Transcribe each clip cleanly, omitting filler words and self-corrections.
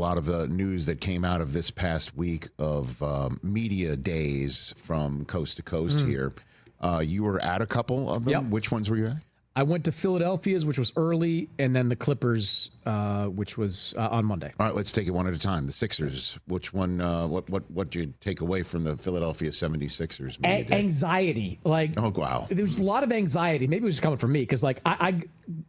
lot of the news that came out of this past week of media days from coast to coast here. You were at a couple of them. Yep. Which ones were you at? I went to Philadelphia's, which was early, and then the Clippers, which was on Monday. All right, let's take it one at a time. The Sixers. Which one? What did you take away from the Philadelphia 76ers? Anxiety. Oh, wow. There was a lot of anxiety. Maybe it was coming from me because, I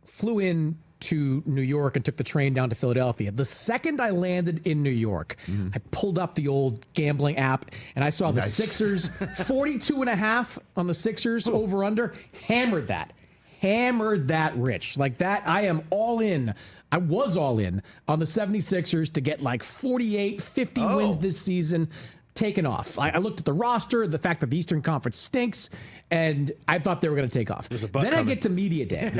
flew in to New York and took the train down to Philadelphia. The second I landed in New York, I pulled up the old gambling app and I saw the Sixers 42.5 on the Sixers over under. Hammered that, Rich. Like that, I am all in. I was all in on the 76ers to get 48, 50 wins this season. Taken off. I looked at the roster, the fact that the Eastern Conference stinks, and I thought they were going to take off. Then I get to media day.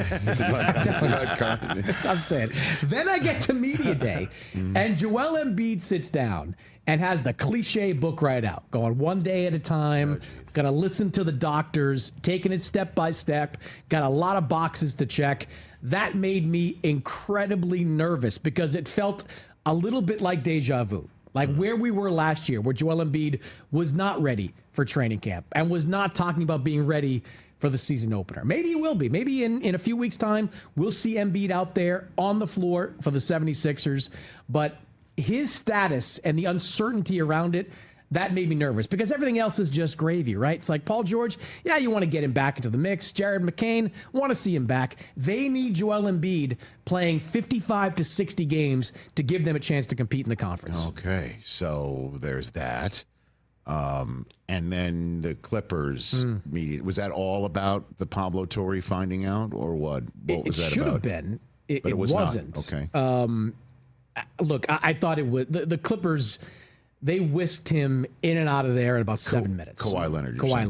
I'm saying. Then I get to media day, and Joel Embiid sits down and has the cliche book right out, going one day at a time, going to listen to the doctors, taking it step by step, got a lot of boxes to check. That made me incredibly nervous because it felt a little bit like deja vu. Like where we were last year, where Joel Embiid was not ready for training camp and was not talking about being ready for the season opener. Maybe he will be. Maybe in a few weeks' time, we'll see Embiid out there on the floor for the 76ers. But his status and the uncertainty around it, that made me nervous because everything else is just gravy, right? It's like Paul George, yeah, you want to get him back into the mix. Jared McCain, want to see him back. They need Joel Embiid playing 55 to 60 games to give them a chance to compete in the conference. Okay, so there's that. And then the Clippers media. Was that all about the Pablo Torre finding out or what? What was that about? It should have been. It wasn't. Not. Okay. Look, I thought it was. The Clippers... They whisked him in and out of there in about 7 minutes. Kawhi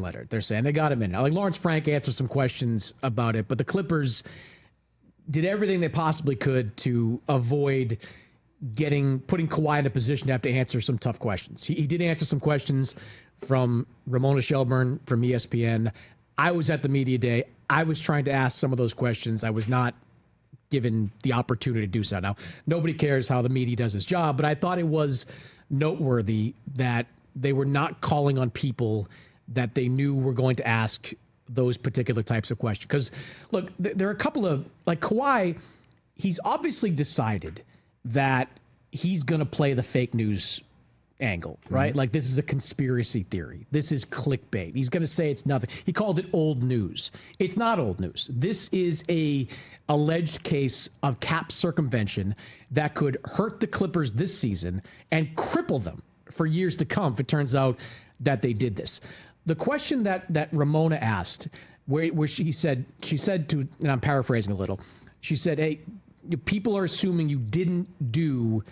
Leonard. They're saying they got him in. Lawrence Frank answered some questions about it, but the Clippers did everything they possibly could to avoid putting Kawhi in a position to have to answer some tough questions. He did answer some questions from Ramona Shelburne from ESPN. I was at the media day. I was trying to ask some of those questions. I was not given the opportunity to do so. Now, nobody cares how the media does its job, but I thought it was noteworthy that they were not calling on people that they knew were going to ask those particular types of questions. Because, look, there are a couple of, Kawhi, he's obviously decided that he's going to play the fake news angle, right? Like, this is a conspiracy theory. This is clickbait. He's going to say it's nothing. He called it old news. It's not old news. This is a alleged case of cap circumvention that could hurt the Clippers this season and cripple them for years to come if it turns out that they did this. The question that Ramona asked, where she said to, and I'm paraphrasing a little, she said, hey, people are assuming you didn't do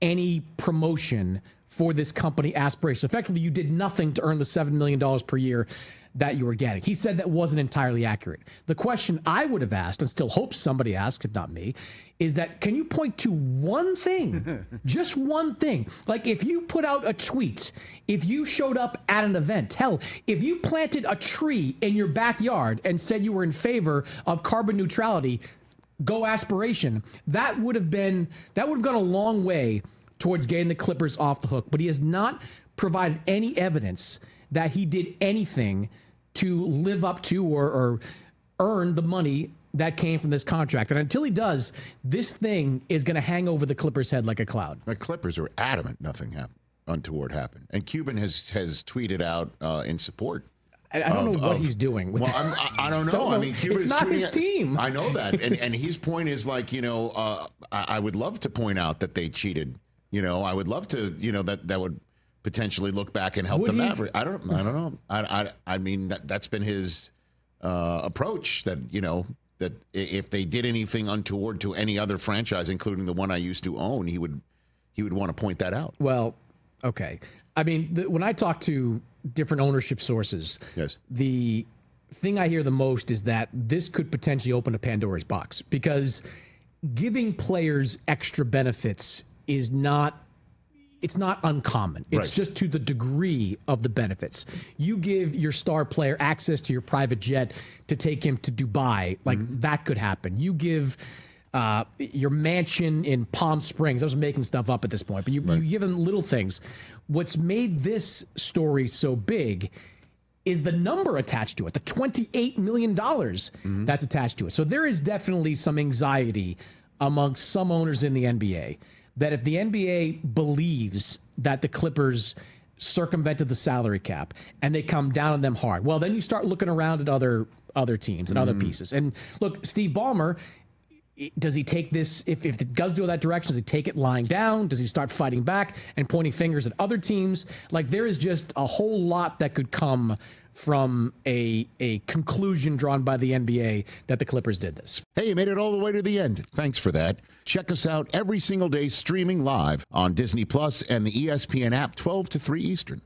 any promotion for this company aspiration. Effectively, you did nothing to earn the $7 million per year that you were getting. He said that wasn't entirely accurate. The question I would have asked, and still hope somebody asks, if not me, is that can you point to one thing, just one thing? Like if you put out a tweet, if you showed up at an event, hell, if you planted a tree in your backyard and said you were in favor of carbon neutrality, go aspiration, that would have gone a long way towards getting the Clippers off the hook. But he has not provided any evidence that he did anything to live up to or earn the money that came from this contract. And until he does, this thing is going to hang over the Clippers' head like a cloud. The Clippers are adamant nothing untoward happened. And Cuban has tweeted out in support. I don't know what he's doing. I don't know. I mean, Cuban it's not his team. I know that. And his point is I would love to point out that they cheated. I would love to, that would potentially look back and help the Mavericks. I don't know. I mean, that's been his approach that, that if they did anything untoward to any other franchise, including the one I used to own, he would want to point that out. Well, okay. I mean, when I talk to different ownership sources, yes, the thing I hear the most is that this could potentially open a Pandora's box because giving players extra benefits is not uncommon. It's just to the degree of the benefits. You give your star player access to your private jet to take him to Dubai, that could happen. You give your mansion in Palm Springs. I was making stuff up at this point, but you're given little things. What's made this story so big is the number attached to it, the $28 million that's attached to it. So there is definitely some anxiety amongst some owners in the NBA that if the NBA believes that the Clippers circumvented the salary cap and they come down on them hard, well, then you start looking around at other teams and other pieces. And look, Steve Ballmer, does he take this, if it does go that direction, does he take it lying down? Does he start fighting back and pointing fingers at other teams? Like, there is just a whole lot that could come from a conclusion drawn by the NBA that the Clippers did this. Hey, you made it all the way to the end. Thanks for that. Check us out every single day streaming live on Disney Plus and the ESPN app 12 to 3 Eastern.